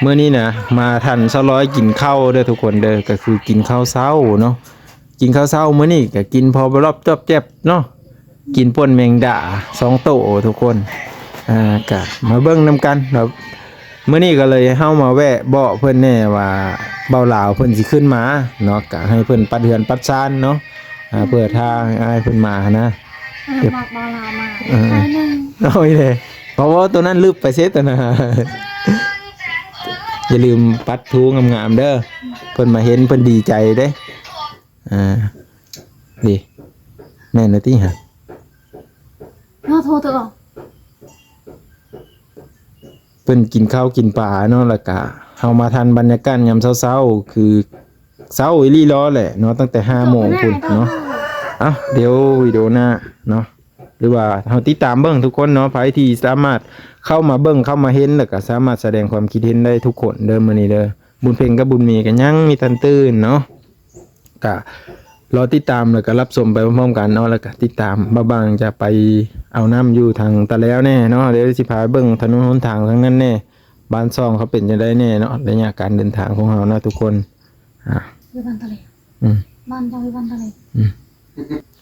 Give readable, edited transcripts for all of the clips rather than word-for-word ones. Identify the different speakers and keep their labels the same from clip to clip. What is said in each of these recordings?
Speaker 1: เมื่อนี้นะมาทัน200กินข้าวเด้อทุกคนเด้อก็คือกินข้าวเช้าเนาะกินข้าวเช้ามื้อนี้ก็กินพอบรอบจอบแจ๊บเนาะกินป่นแมงดา2โต๊ะทุกคนก็มาเบิ่งนํกันครับมื้อนี้ก็เลยเฮามาแวะเบาะเพิ่นแน่ว่าเบาลาวเพิ่นสิขึ้นมาเนาะก็ให้เพิ่นปัดเฮือนปัดซานเนาะเพื่อทางให้เพิ่นมานะ
Speaker 2: เดี๋ยวบอกบอลามาใช่นึง
Speaker 1: เอาอีเลยเพราะว่าตัวนั้นลึกไปเซ็ตนะอย่าลืมปัดทูงามๆเด้อเพิ่นมาเห็นเพิ่นดีใจเด้ดีแม่นติฮะ
Speaker 2: โทรตัว
Speaker 1: เพิ่นกินข้าวกินปลาเนาะแล้วก็เฮามาทันบรรยากาศยามเช้าๆคือเช้าอีหลีรอแหละเนาะตั้งแต่5 โมงพุ่นเนาะเดี๋ยววิดีโอหน้าเนาะหรือว่าเฮาติดตามเบิ่งทุกคนเนาะไผที่สามารถเข้ามาเบิ่งเข้ามาเห็นแล้วก็สามารถแสดงความคิดเห็นได้ทุกคนเด้อมื้อนี้เด้อบุญเพ็งกับบุญมีก็ยังมีทันตื่นเนาะก็รอติดตามแล้วก็รับชมไปพร้อมๆกันเนาะแล้วก็ติดตามบ่บางจะไปเอาน้ำอยู่ทางตะแล้วแน่เนาะเดี๋ยวสิพาเบิ่งถนนหนทางทั้งนั้นแน่บ้านซ่องเขาเป็นจังได๋แน่เนาะระยะการเดินทางของเฮาเนาะทุกคน
Speaker 2: อยู่บ้านทะเลบ้านเจ้าอยู่บ้านทะเล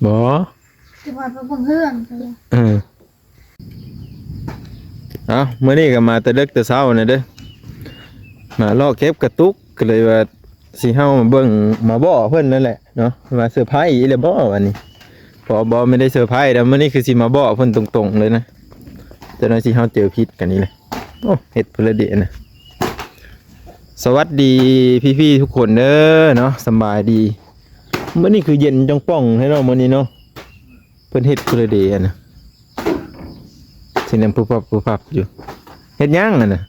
Speaker 1: บ่
Speaker 2: ที่ว่าไปเบิ่งเฮือน
Speaker 1: มื้อนี้ก็มาแต่ดึกแต่เช้าน่ะเด้อมาลอกเก็บกระตุกก็เลยว่าสิเฮามาเบิ่งมาบ่เพิ่นนั่นแหละเนาะมาเซอร์ไพรส์อีแล้วบ่วันนี้พอบ่ไม่ได้เซอร์ไพรส์แล้วมื้อนี้คือสิมาบ่เพิ่นตรงๆเลยนะแต่นั้นสิเฮาเจอพิษกันนี่แหละโอ้เฮ็ดเพิ่นละเดะนะสวัสดีพี่ๆทุกคนเด้อเนาะสบายดีมื้อนี้คือเย็นจังป่องให้เนาะมื้อนี้เนาะเพิ่นเฮ็ดเพิ่นละเดะนะสินำปุ๊บๆอยู่เฮ็ดหยังน่ะ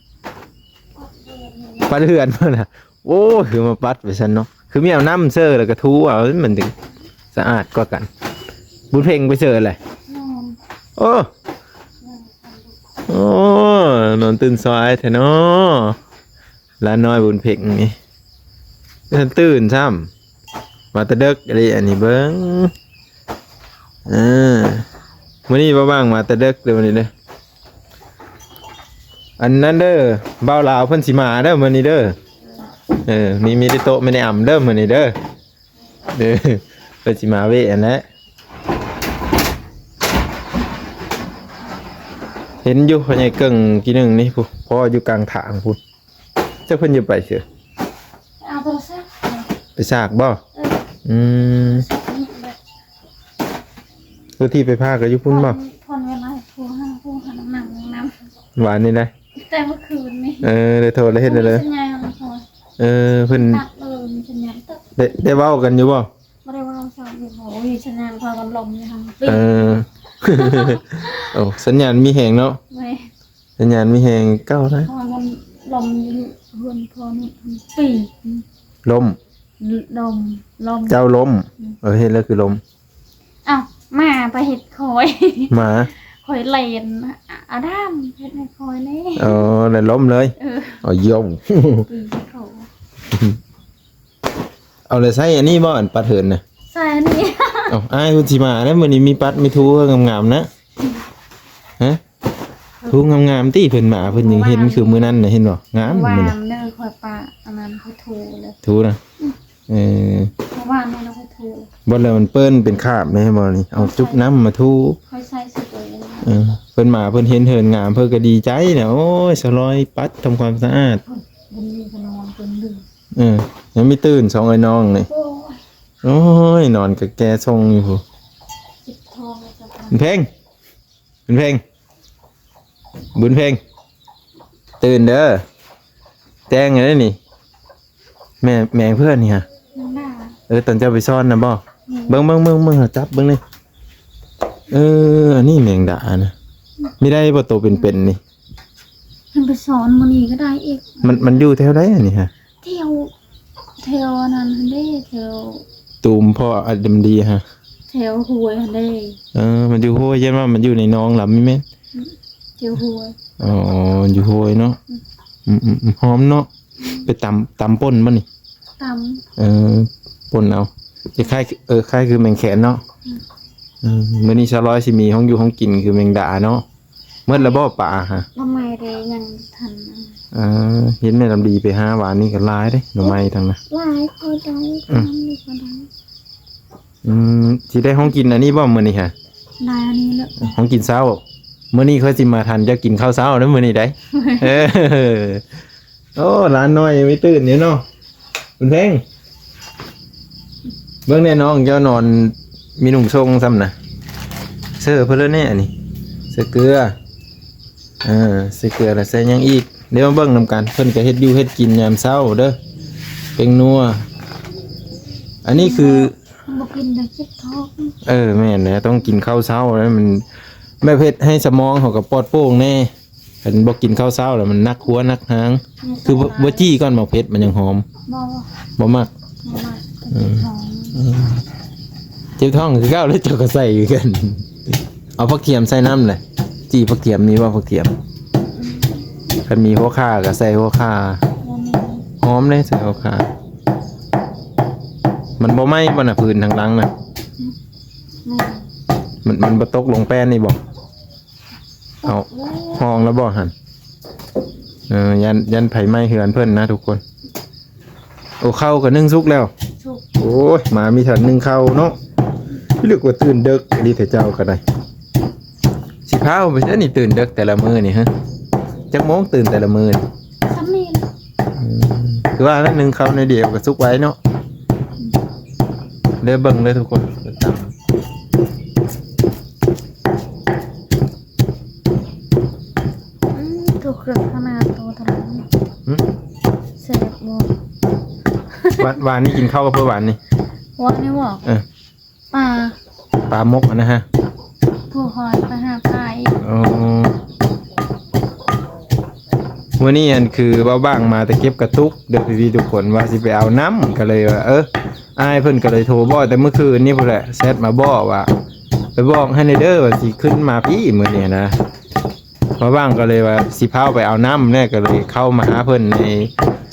Speaker 1: ปัดเฮือนเพิ่นน่ะโอ้คือมาปัดไปซั่นเนาะคือมีเอาน้ำเซอร์แล้วก็ถูเอามันถึงสะอาดกว่ากันบุญเพ็งไปเซอร์อะไรโอ้นอนตื่นสายแท้เนาะหลานน้อยบุญเพ็งนี่ท่านตื่นซ้ำมาตะเด็กอะไรอันนี้เบิ่งมื้อนี้บ่ว่างมาตะเด็กเด้อมื้อนี้เด้ออันนั้นเด้อบ่าวลาวเพิ่นสิมาเด้อมื้อนี้เด้อมีได้โต๊ะไม่ได้อ่ำเด้อมื้อนี้เด้อเพิ่นสิมาเว้อันนั้นเห็นอยู่พ่อใหญ่เกิ่งกี่นึงนี่พุพ่ออยู่กลางทางพุจักเพิ่นอยู่ไปเสือ
Speaker 2: เอาโทรศัพท์
Speaker 1: ไปซากบ่ตัวที่ไปพาก็อยู่พุ่นบ่
Speaker 2: พรเวลาโทรหาน้ำ
Speaker 1: หวานนี่ได้
Speaker 2: แต่เมื่อคืนนี่
Speaker 1: ได้โทรแล้วเฮ็ดได้เลยเพิ่นได้เว้ากันอยู่บ่
Speaker 2: บ่ได้เว้าซ้ำอยู่โอ้ยสัญญาณพากันลมอยู่ทาง
Speaker 1: โอ้สัญญาณมีแหงเนาะสัญญาณมีแหงเก้านะ
Speaker 2: พากันลมอยู่เฮือนพรปี
Speaker 1: ลมเจ้าลมเฮ็ดแล้วคือลม
Speaker 2: อ้าวมาไปเฮ็ดคอย
Speaker 1: หมา
Speaker 2: คอยเล่นอาดามเฮ็ดให้คอยนี่
Speaker 1: แล้วล้มเลยยงเอาเลยใส่อันนี้บ่อันปัดเถินน่ะ
Speaker 2: ใส่อันนี้
Speaker 1: อ้ายคุณสิมาแล้วมื้อนี้มีปัดมีทูงามๆนะฮะทูงามๆติเพิ่นมาเพิ่นยังเห็นคือมื้อนั้นน่ะเห็นบ่งาม
Speaker 2: มื้อนั้นเด้อคอยปะอันนั้นเขาทูเลย
Speaker 1: ทูนะ
Speaker 2: เมื่อวานนี้เราไปทู
Speaker 1: บ่แล้วมันเปิ้นเป็นคราบเลยบ่นี่เอาจุ๊บน้ำมาทู
Speaker 2: ค่อยใส่สิเลย
Speaker 1: เพิ่นมาเพิ่นเห็นเหินงามเพิ่นก็ดีใจน่ะโอ้ยสลอยปัดทำความสะอาด
Speaker 2: บุญมีก็นอนเพิ่นดึง
Speaker 1: ยังไม่ตื่น2ไอ้น้องนี่โอ้ยนอนกับแกทรงอยู่พุ
Speaker 2: จิตทอง
Speaker 1: บุญเพ็งบุญเพ่งตื่นเด้อแจ้งไงนี่แม่เพื่อนนี่ฮะตอนเจ้าไปซ่อนนะบ่เบิ่งจับเบิ่งนี่อันนี้แมงดานะไม่ได้บ่โตเป็นนี่
Speaker 2: มันไปสอนมื้อนี้ก็ได้อีก
Speaker 1: มันอยู่แถวใดอันนี้ฮะ
Speaker 2: แถวนั้นเด้แถว
Speaker 1: ตูมพ่ออดำดีฮะ
Speaker 2: แถวห้วยเด้
Speaker 1: มันอยู่ห้วยยันว่ามันอยู่ในหนองหล่ะมีแม่น
Speaker 2: แถวห้วย
Speaker 1: อยู่ห้วยเนาะหอมเนาะไปตำป่นบ่นี่
Speaker 2: ต
Speaker 1: ำป่นเอาจะคล้ายคล้ายคือแมงแขนเนาะมื้อนี้100สิมีห้องอยู่ห้องกินคือแมงดาเนาะเมื่อละบ่ป่าฮะ
Speaker 2: ทำไมได้ยังทัน
Speaker 1: เห็นแม่ลำดีไปหาหวานนี่ก็หลายเด้หน่อไม้ทั้งนั้น
Speaker 2: หลายคนได้ทำดีกว่าได้
Speaker 1: สิได้ห้องกินอันนี้บ่มื้อนี้ฮะ
Speaker 2: ได้อันนี้เลย
Speaker 1: ห้องกินเช้ามื้อนี้เขาสิมาทันจะกินข้าวเช้าเด้อมื้อนี้ได้ เออโอ้ร้านน้อยยังไม่ตื่นอยู่เนาะคุณเพ่งเบิ่งแน่น้องเจ้านอนมีหนุ่มทรงซ้ำนะเสื้อเพิ่นเลยแน่อันนี้เสื้อเกลือเสื้อเกลือแล้วใส่หยังอีกเดี๋ยวมาเบิ่งนำกันเพิ่นก็เฮ็ดอยู่เฮ็ดกินยามเช้าเด้อเป็นนัวอันนี้คือ
Speaker 2: บอกกินแต่เจ็บท้อง
Speaker 1: แม่นนะต้องกินข้าวเช้าแล้วมันแม่เพชรให้สมองเขากับปอดโป้งแน่เห็นบอกกินข้าวเช้าแล้วมันนักหัวนักหางคือบ่จี้ก่อนหมอกเพชรมันยังหอม
Speaker 2: บอก
Speaker 1: บ่มัก
Speaker 2: เจ็บท้อง
Speaker 1: เจ็บท้องคือเก้าแล้วเจ้าก็ใส่อยู่กันเอาผักเทียมใส่น้ำเลยจี้ผักเทียมมีว่าผักเทียมคันมีหัวข่าก็ใส่หัวข่า
Speaker 2: วันนี้
Speaker 1: หอมเลยใส่หัวข่ามันบ่ไหม้บ่น่ะพื้นทางหลังน่ะ
Speaker 2: ไม่
Speaker 1: มันบ่ตกลงแป้นนี่บ่เอาห้องแล้วบ่หั่นยันไผไหม้เหือนเพิ่นนะทุกคนโอ้ข้าวก็นึ่งสุกแล้ว
Speaker 2: สุก
Speaker 1: โอ้ยหมามีถันนึ่งข้าวเนาะพี่เลือกว่าตื่นเด็กดีแต่เจ้าก็ได้สิพาไปซะนี่ตื่นเด็กแต่ละมื้อนี่ฮะจักโมงตื่นแต่ละมื้อนี่
Speaker 2: ซ้ำนี่
Speaker 1: คือว่านั้นนึ่งข้าวในเดียวก็สุกไว้เนาะเด้อเบิ่งเลยทุกคนเดี๋ยวตาม
Speaker 2: ถูกเครื่องขนาดตัวเท่านั้น
Speaker 1: หึ
Speaker 2: เสียบบอก
Speaker 1: หวานนี่กินข้าวกับเพื่อหวานนี่
Speaker 2: วันนี้บอก ปลา
Speaker 1: ปลามกอะนะฮะ
Speaker 2: ผู้คอยไปหาปลาอีก
Speaker 1: อ๋อวันนี้อันคือเบ้าบ้างมาแต่เก็บกระตุกเดี๋ยวพี่ๆทุกคนว่าสิไปเอาน้ำก็เลยว่าอ้ายเพิ่นก็เลยโทรบอกแต่เมื่อคืนนี่พุ่นแหละแชทมาบอกว่าไปบอกให้ในเด้อว่าสิขึ้นมาพี่มื้อนี้นะเบ้าบ้างก็เลยว่าสิพาไปเอาน้ำแน่ก็เลยเข้ามาหาเพิ่นใน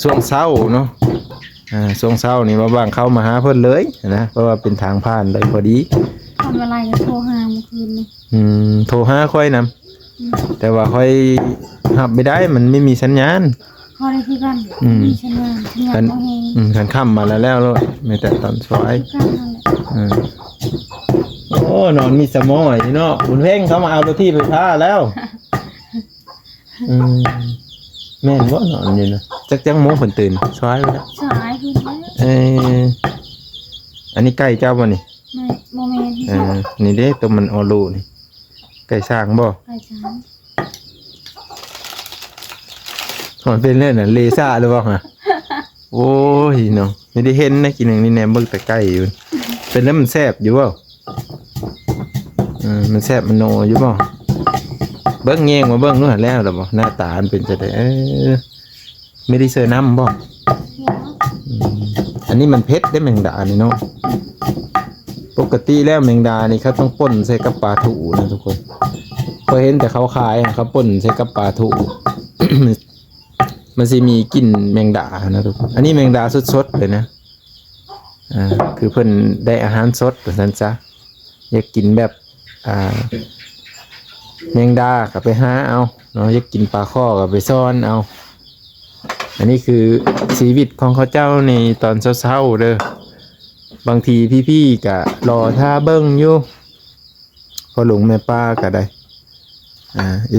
Speaker 1: ช่วงเช้าเนาะช่วงเช้านี่เบ้าบ้างเข้ามาหาเพิ่นเลยนะเพราะว่าเป็นทางผ่านเลยพอดี
Speaker 2: ทำอะไรจะโทรหาเมื่อคืนนี้
Speaker 1: โทรหาค่อยนำแต่ว่าค่อยหับไม่ได้มันไม่มีสัญญาณ
Speaker 2: พอได้คือกันมีฉันว่าเงียบ
Speaker 1: คัน
Speaker 2: โมเฮง
Speaker 1: คันค่ำมาแล้วเลยไม่แต่ตอนสาย
Speaker 2: คือกันนั่นแหละ
Speaker 1: โอ้นอนมีสมอยเนาะบุญเพ่งเขามาเอารถที่ไปพาแล้วแม่นว่านอนอยู่นะจักโมงผลตื่นสายไปแล้ว
Speaker 2: สายคือแล้ว
Speaker 1: อันนี้ใกล้เจ้าบ่นี่
Speaker 2: ในโมเมนต์ที่ชอบ
Speaker 1: นี่เด้ตัวมันออลูนี่ไก่ช่างบ่
Speaker 2: ไปช้าง
Speaker 1: มันเป็นเรื่องน่ะเลซ่าหรือเปล่าฮะโอ้ยเนาะไม่ได้เห็นนะกินอย่างนี้แนมเบิ่งแต่ใกล้อยู่เป็นแล้วมันแซ่บอยู่เปล่ามันแซ่บมันโนอยู่เปล่าเบิ่งแยงมาเบิ่งนู่นแล้วหรอบ่หน้าตามันเป็นจะได้ไม่ได้เซอร์น้ำบ่
Speaker 2: หัว
Speaker 1: อันนี้มันเผ็ดได้แมงดานี่เนาะปกติแล้วแมงดานี่เขาต้องป่นใส่กับปลาถูนะทุกคนเคยเห็นแต่เขาขายเขาป่นใส่กับปลาถู มันจะมีกลิ่นแมงดานะทุกคนอันนี้แมงดาสดๆเลยนะคือเพิ่นได้อาหารสดแบบนั้นจ้ะอยากกินแบบแมงดาก็ไปหาเอาเนาะอยากกินปลาข้อก็ไปซ่อนเอาอันนี้คือชีวิตของเขาเจ้าในตอนเช้าๆเด้อบางทีพี่ๆก็รอท่าเบิ้งอยู่พอหลวงแม่ป้าก็ได้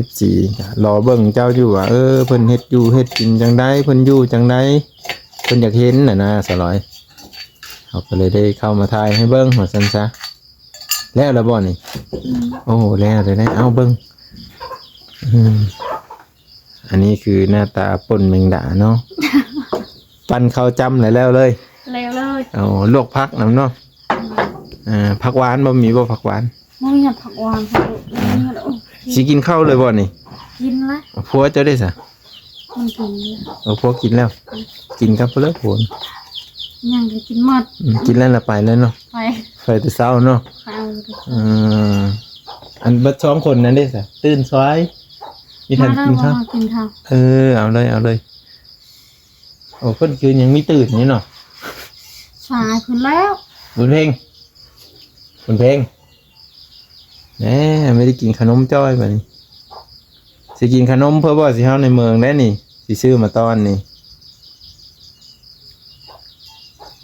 Speaker 1: FC รอเบิ่งเจ้าอยู่ว่าเพิ่นเฮ็ดอยู่เฮ็ดกินจังไดเพิ่นอยู่จังไดเพิ่นอยากเห็นน่ะนะสลอยเขาก็เลยได้เข้ามาถ่ายให้เบิ่งว่าซั่นซะแล้วละบ่นี่โอ้แล้วเลยนะเอาเบิ่งอันนี้คือหน้าตาป่นแมงดาเนาะ ปั้นข้าวจ้ำแล้วเลย
Speaker 2: เร็วเลย
Speaker 1: เอาลวกผักนำเนาะผักหวานบ่มีบ่ผักหวาน
Speaker 2: มึงอย่าผักวางค่ะลูก
Speaker 1: สิกินข้าวเลยบ่นี่
Speaker 2: กินละ
Speaker 1: ผัวเจ้าได้ซะ
Speaker 2: มันกินเลย
Speaker 1: ผัวกินแล้ว กินครับเลิกผัว
Speaker 2: ยังจะกินหมด
Speaker 1: กินแล้วละไปแล้วเนาะ
Speaker 2: ไป
Speaker 1: ไปแต่เช้าเนาะ
Speaker 2: ไปเอาเลย
Speaker 1: อันเบัดสองคนนั้นได้ซะตื่นสายมีทันกินข้าว
Speaker 2: มากินข้าว
Speaker 1: เอาเลยโอ้เพิ่นคืนยังมีตื่นนี่เนาะ
Speaker 2: สายขึ้นแล้ว
Speaker 1: บุญเพ่งแหมไม่ได้กินขนมจ้อยบัดนี้สิกินขนมเพื่อบ่สิเฮาในเมืองได้นี่ สิซื้อมาต้อนนี่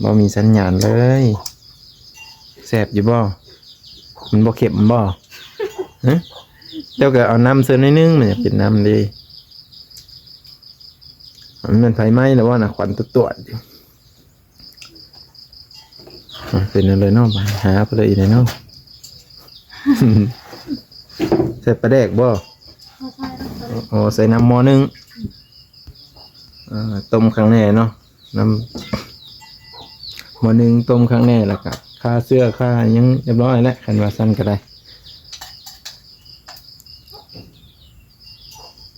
Speaker 1: บ่มีสัญญาณเลยแซ่บอยู่บ่มันบ่เค็มบ่ฮะเจ้าก็เอาน้ำเสิร์ฟนิดนึงมันจะเป็นน้ำดีมันไฟไหม้แล้วว่าน่ะควันตัวๆอยู่เป็นอะไรเนาะไปหาไปเลยอีกเลยเนาะ ใส่ปลาแดกบ่
Speaker 2: เขาใช่ต้องตะเล
Speaker 1: อ๋อใส่น้ำหม้อนึงต้มครั้งแน่เนาะน้ำหม้อนึงต้มครั้งแน่แล้วก็ค่าเสื้อค่ายังเรียบร้อยแล้วคันว่าสั้นก็ได้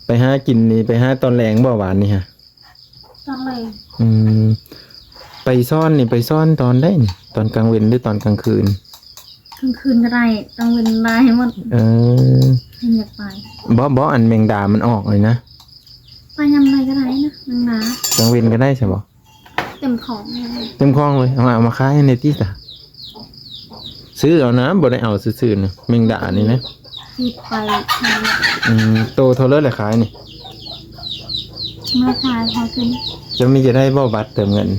Speaker 1: ไปหากินนี่ไปหาตอนแรงบ่หวานนี่ฮะ
Speaker 2: ตอนเลย
Speaker 1: อืมไปซ่อนนี่ไปซ่อนตอนได้นี่ตอนกลางวันหรือตอนกลางคืน
Speaker 2: กลางคืนก็ได้กลางวันได้หมด
Speaker 1: เออ
Speaker 2: อยากไป
Speaker 1: บ่อันแมงดามันออกเลยนะ
Speaker 2: ไปยำไรก็ได้นะนางนาก
Speaker 1: ลางวันก็ได้ใช่บ่
Speaker 2: เต็มของเลย
Speaker 1: เต็มคลองเลยเอามาขายให้ในที่จ้ะซื้อเอานะบ่ได้เอาซื้อๆนะแมงดานี่นะ
Speaker 2: ที่ไปทาง
Speaker 1: โตเท่าเลยแหละขายนี่
Speaker 2: เมื่อขายพอขึ้น
Speaker 1: จะมีจะได้บ่บัตรเติมเงิน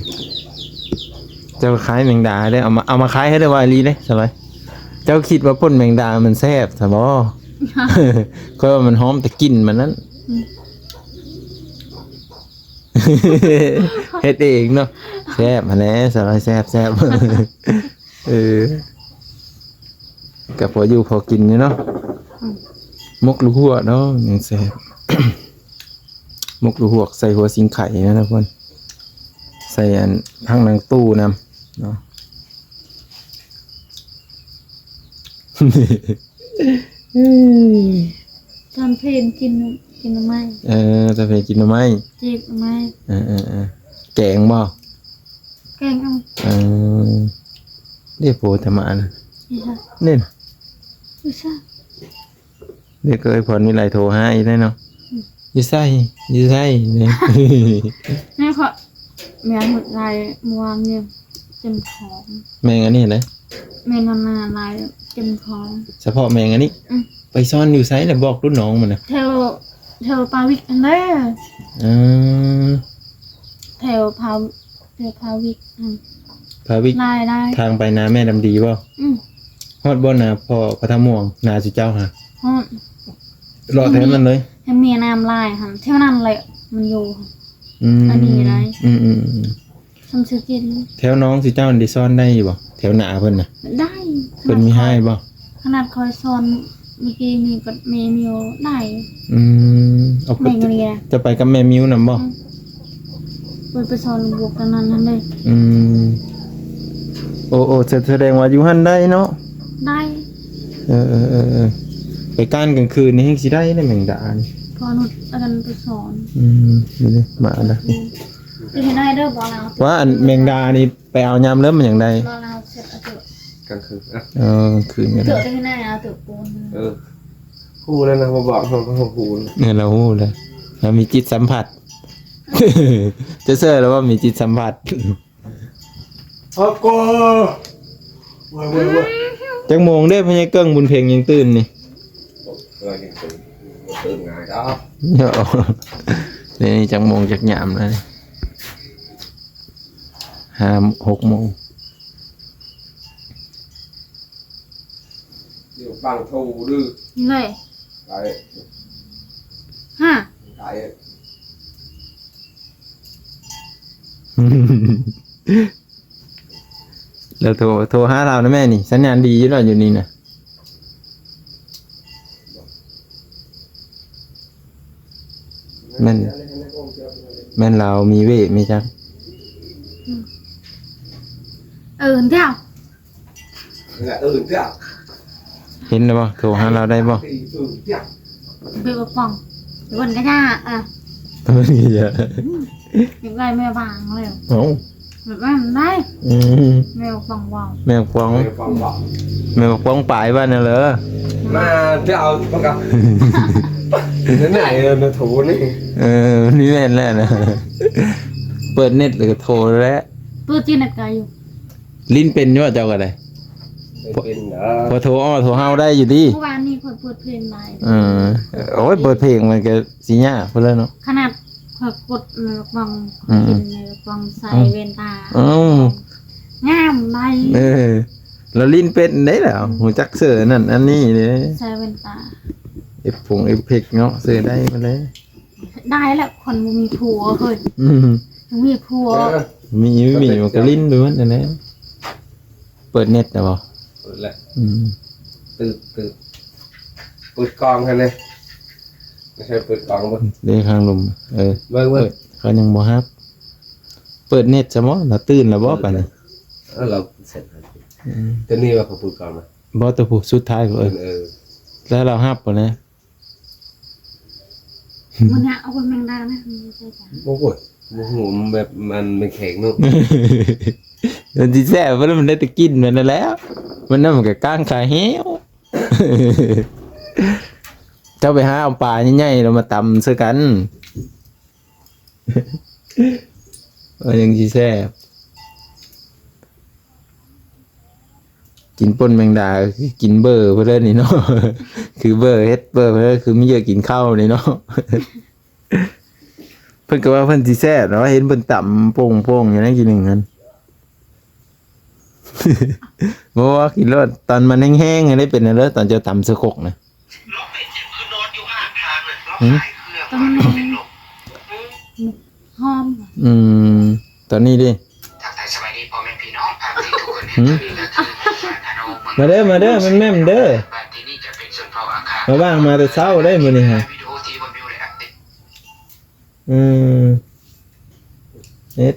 Speaker 1: เจ้าขายแมงดาได้เอามาขายให้ได้ว่าอีหลีเด้สบายเจ้าคิดว่าป่นแมงดามันแซ่บซะบ่ ก็ว่ามันหอมแต่กลิ่นมันนั้น เฮ็ดเองเนาะแซ่บมาแล้วสบายแซ่บ ก็พออยู่พอกินนี่เนาะมกลูกหัวเนาะยังแซ่บ มกลูกหัวใส่หัวสิงไข่นะทุกคนใส่อันพังนางตู้นำเนาะ
Speaker 2: ตอนเพลนกินทำไม
Speaker 1: จะไปกินหน่อไม้
Speaker 2: จีบทำไม
Speaker 1: แกงบ่
Speaker 2: แกงเอา
Speaker 1: เรียกโปรธรรมะนะ
Speaker 2: ไม่ใช่
Speaker 1: เนี่ย
Speaker 2: ไม่ใช่
Speaker 1: เรียกเคยพรมีไรโทรหาอีกได้เนาะอยู่ไส้เนี่ย
Speaker 2: นี่เขาแม่หุดลายมัวเนี่ยเต็มของ
Speaker 1: แมงอันนี้นะ
Speaker 2: แม่นาลายเต็มของ
Speaker 1: เฉพาะแมงอันนี้ ไปซ่อนอยู่ไซส์แล้วบอกรุ่นน้องมันนะ
Speaker 2: เทวปาวิกอันเด้อ
Speaker 1: อืม
Speaker 2: เทวพาวิก
Speaker 1: พาวิก
Speaker 2: ได้
Speaker 1: ทางไปนาแม่ดำดีบ่ฮอดบ่นาพ่อพระธรรมม่วงนาสิเจ้าฮะ
Speaker 2: ฮะ
Speaker 1: รอแถวนั้นเลย
Speaker 2: ให้เมียน้ำลายค่ะเท่านั้นเลยมันอยู่ค่ะ
Speaker 1: อันนี้
Speaker 2: ไรทำซื้อกิน
Speaker 1: แถวน้องสิเจ้าอันได้ซ่อนได้อยู่บ่แถวหนาเพิ่นน่ะ
Speaker 2: ได้
Speaker 1: เพิ่นมีให้บ่
Speaker 2: ขนาดคอยซอนเมื่อกี้มีกดเมมิวได้
Speaker 1: เอาไป
Speaker 2: แม่งเรีย
Speaker 1: จะไปกับแม่มิ้วนำบ่
Speaker 2: ไปซอนบวกกันนั้นเลย
Speaker 1: โอ้แสดงว่าอยู่หั่นได้เนาะ
Speaker 2: ได้
Speaker 1: ไปก้านกลางคืนนี่เฮงสิได้แม่งดานี่
Speaker 2: พอนุดอาจารย์ไปสอน
Speaker 1: นี่เลยมาอันนะ
Speaker 2: คือให้ได้เด้อบอกเรา
Speaker 1: ว่าอันแมงดานี่ไปเอายามเริ่มมันอย่างใด
Speaker 2: บอกเราเสร็จเอาเถอะ
Speaker 3: กลางคืน
Speaker 1: กลางคืนก็
Speaker 2: เถ
Speaker 1: ได้
Speaker 2: อะได้ให้ได้เอาเถอะปูน
Speaker 3: พูดแล้วนะมาบอกเขาก็พูด
Speaker 1: เนี่ยเราฮู้เลยเรามีจิตสัมผัส จะเชื่อแล้วว่ามีจิตสัมผัส
Speaker 3: โอ้โหว้าว
Speaker 1: จังโมงได้พญาเกิ้งบุญเพ็งยังตื่นนี่
Speaker 3: ตื่นไงđó
Speaker 1: เนาะนี่จังโมงจักยามแล้วนี่5-6 โมง
Speaker 3: điều bằng thù đưa
Speaker 2: นี่เลย
Speaker 3: đấy
Speaker 2: ฮะ
Speaker 3: đấy
Speaker 1: แล้วโทรหาเรานะแม่นี่สัญญาณดีอยู่แล้วอยู่นี่นะแม่นเรามีเวทไหมจ๊ะ
Speaker 2: เดี๋ยว
Speaker 3: là ừ chứ à
Speaker 1: เห็นแล้วบ่โทรหาเราได้บ่
Speaker 3: thì ừ chứ à
Speaker 2: เบลป่องเดี๋ยววันก็ได้
Speaker 1: ตอนนี้จะ
Speaker 2: อย่างไรแม่บางเลย
Speaker 1: เอ้า
Speaker 2: แบบว่ามันได้ แมวป่องว่าว
Speaker 1: แมวฟอง
Speaker 3: Mày phòng bọc
Speaker 1: แมวฟองปลายบ้านน่ะเหรอ
Speaker 3: mà theo con gặp cái này là thủ này
Speaker 1: นี่แม่นแล้วนะ เปิดเน็ตหรือโทรแล้ว
Speaker 2: เปิดจีนกายอยู่
Speaker 1: ลิ้นเป็นอยู่ว่าเจ้าก็ได้
Speaker 3: bên
Speaker 1: พอโทรโทรเฮาได้อยู่ดี
Speaker 2: เมื่อวานนี้คนเปิดเพลงไลน์
Speaker 1: โอ้ยเปิดเพลงมันก็สิยากพุ่นแล้วเนาะ
Speaker 2: ขนาด ขอยกดในกล่องกินในกล่องใส่เวนตา
Speaker 1: เอ้าง
Speaker 2: ามใน
Speaker 1: แล้วลิ้นเป็นได้แล้วหูจักเสือนั่นอันนี้เด้
Speaker 2: ใส่เวนตา
Speaker 1: เอฟผงเอฟเฟกต์เนาะเสือได้มาเลย
Speaker 2: ได้แหละคนบ่มีผัวเฮ้ย
Speaker 1: อืม
Speaker 2: มีผัว
Speaker 1: มีมันก็ลิ้นด้วยนั่นแหละเปิดเน็ตนะบ่
Speaker 3: เปิดแล้ว
Speaker 1: อืม
Speaker 3: ตื่นเปิดกองกันเลยไม่ใช่เปิดกองบ่
Speaker 1: เด้ข้างลม
Speaker 3: เบิ่ง
Speaker 1: เปิดเขายังบ่ฮับเปิดเน็ตซะบ่แล้วตื่นแล้วบ่ปานนี้
Speaker 3: เราเสร็จแล้วตัวนี้ว่าเขาเปิดกองนะ
Speaker 1: บ่ตัวผู้สุดท้ายก็แล้วเราฮับบ่นะ
Speaker 2: มันเนี่ยเอาคนแมงดานะมันใช่จ้ะ
Speaker 3: โอ้โหโอ้โหแบบมันเป็นแข็งเนาะ
Speaker 1: มันสิแซ่บเพราะมันได้แต่กินมันนั่นแหล้วมันนั่นมันก็ก้างขาเหี่ยว เจ้าไปหาเอาปลาใหญ่ๆเรามาตำซะกัน ยังสิแซ่บกินป่นแมงดาคือกินเบอร์เพื่อนนี่เนาะ คือเบอร์เฮ็ดเบอร์เพื่อนคือไม่เยอะกินข้าวนี่เนาะ เพิ่นก็ว่าเพิ่นสิแซ่บเนาะเห็นเพิ่นต่ำโป่งๆอย่างนั้นกินหนึ่งนั้น บ่ว่ากินแล้วตอนมันแห้งๆได้เป็นอะไรตอนเจะต่ำสะกกนะ
Speaker 2: ตอนนี้หอม
Speaker 1: อืมตอนนี้ดิ
Speaker 4: ทักทายสบายดีพ่อแม่พี่น้องภาพที่ทุกคนเห็นนี่ก็คือธนู
Speaker 1: มาเด้อมันแม่มเด้อ
Speaker 4: บ้านที่นี่จะเป็นส่วนเผาอาคาร
Speaker 1: มาบ้างมาแต่เช้าได้มื้อนี้ฮะ
Speaker 4: วิดีโอที่บนวิวเลยอัปเดต
Speaker 1: อืมเอ็ด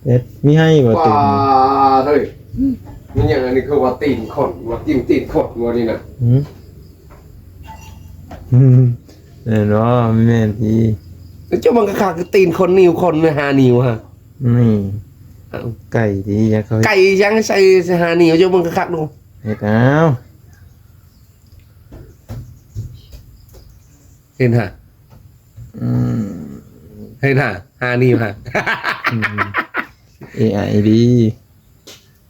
Speaker 1: เอ็ดมีให้บ่
Speaker 3: ว้า
Speaker 1: ตุ่ม
Speaker 3: เฮ้ยมันอย่างอันนี้คือว่าตีนขดว่าจิ้มตีนขดว่านี่นะ
Speaker 1: หืมอืมเนาะแม่นที
Speaker 3: เจ้ามันก็ขาคือตีนคนนิ้วคนไม่หานิ้วฮะ
Speaker 1: นี่ไก่ดีอยากเขา
Speaker 3: ไก่ยังใส่หานิ้วเจ้ามันก็ขาดู
Speaker 1: เฮ็ดเอา
Speaker 3: เห็นฮะ
Speaker 1: อืม
Speaker 3: เห็นฮะหานิ้วฮะ
Speaker 1: AI ดี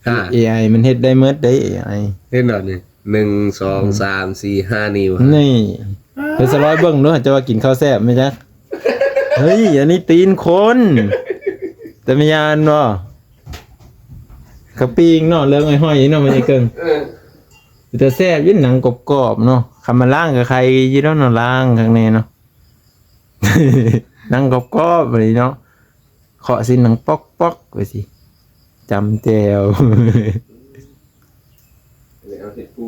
Speaker 3: ฮะ
Speaker 1: AI มันเฮ็ดได้หมดได้ AI
Speaker 3: เห็นหน่อยนี่1 2 3 4 5นิ้ว
Speaker 1: นี่เพิ่นสร้อยเบิ่งเนาะจะว่ากินข้าวแซ่บไหมจ๊ะ เฮ้ยอันนี้ตีนคนแต่ไม่ยานบ่กระปิงเนาะเรื่องไอ้ห้อยเนาะมันจะเกิงแต่แซ่บยิ่งหนังกรอบๆเนาะคำมาล่างกับใครยี่เนาะล่างข้างในเนาะ หนังกรอบๆแบบนี้เนาะเคาะสิหนังป๊อกๆไปสิจำแจว
Speaker 3: เอาเห็ดปู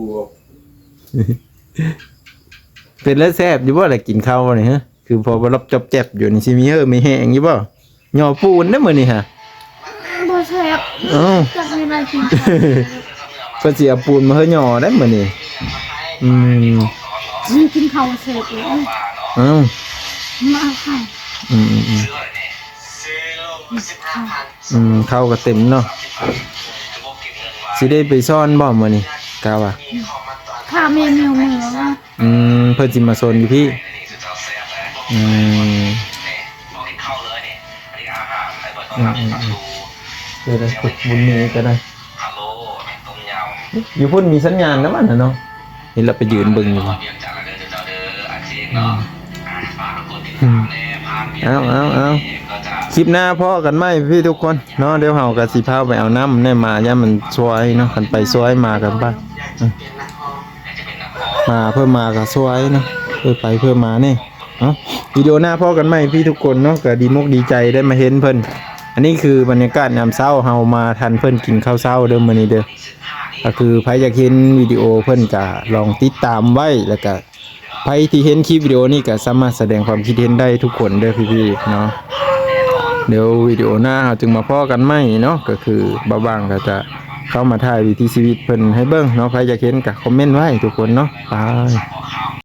Speaker 1: เป็นแล้วแซ่บอยู่บ่ล่ะกินข้าวนี่ฮะคือพอบ่รับจบแจ็บอยู่นี่สิมีมีแห้งอยู่บ่ย่อปูนเด้อมื้อนี้ฮะ
Speaker 2: บ่แซ่บ
Speaker 1: เอ้า
Speaker 2: จักมีอะไรกิน
Speaker 1: เพิ่นสิเอาปูนมาเฮ็ดย่อได้มื้อนี้อืม
Speaker 2: มีกินข้าวเสร็จแล้ว
Speaker 1: เอ้า
Speaker 2: มาค่ะ
Speaker 1: อืม เข้าก็เต็มเนาะสิได้ไปซ่อนบ่มื้อนี้กะว่า
Speaker 2: ข้าเมนูมือว่า
Speaker 1: เพิ่นสิมาโซนอยู่พี่อืมเดี๋ยวได้ฝึกบุญนี้ก็ได้อยู่พุ่นมีสัญญาณนะมันน่ะเนาะเห็นเราไปยืนเบิ่งอยู่เอาคลิปหน้าพ่อกันไหมพี่ทุกคนเนาะเดี๋ยวเฮาก็สิพาไปเอาน้ำเนี่ยมาย่ามันซวยเนาะคันไปซวยมากันป่ะมาเพิ่มมาก็ซวยเนาะเพิ่มไปเพิ่มมานี่เนาะวิดีโอหน้าพ่อกันไหมพี่ทุกคนเนาะก็ดีมกดีใจได้มาเห็นเพิ่นอันนี้คือบรรยากาศยามเช้าเฮามาทันเพิ่นกินข้าวเช้าเด้อมื้อนี้เด้อก็คือใครอยากเห็นวิดีโอเพิ่นก็ลองติดตามไว้แล้วก็ใครที่เห็นคลิปวิดีโอนี้ก็สามารถแสดงความคิดเห็นได้ทุกคนเด้อพี่ๆเนาะเดี๋ยววิดีโอหน้าเราจึงมาพ้อกันใหม่เนาะก็คือบ้างก็จะเข้ามาถ่ายวิถีชีวิตเพิ่นให้เบิ่งเนาะใครอยากเห็นก็คอมเมนต์ไว้ทุกคนเนาะไป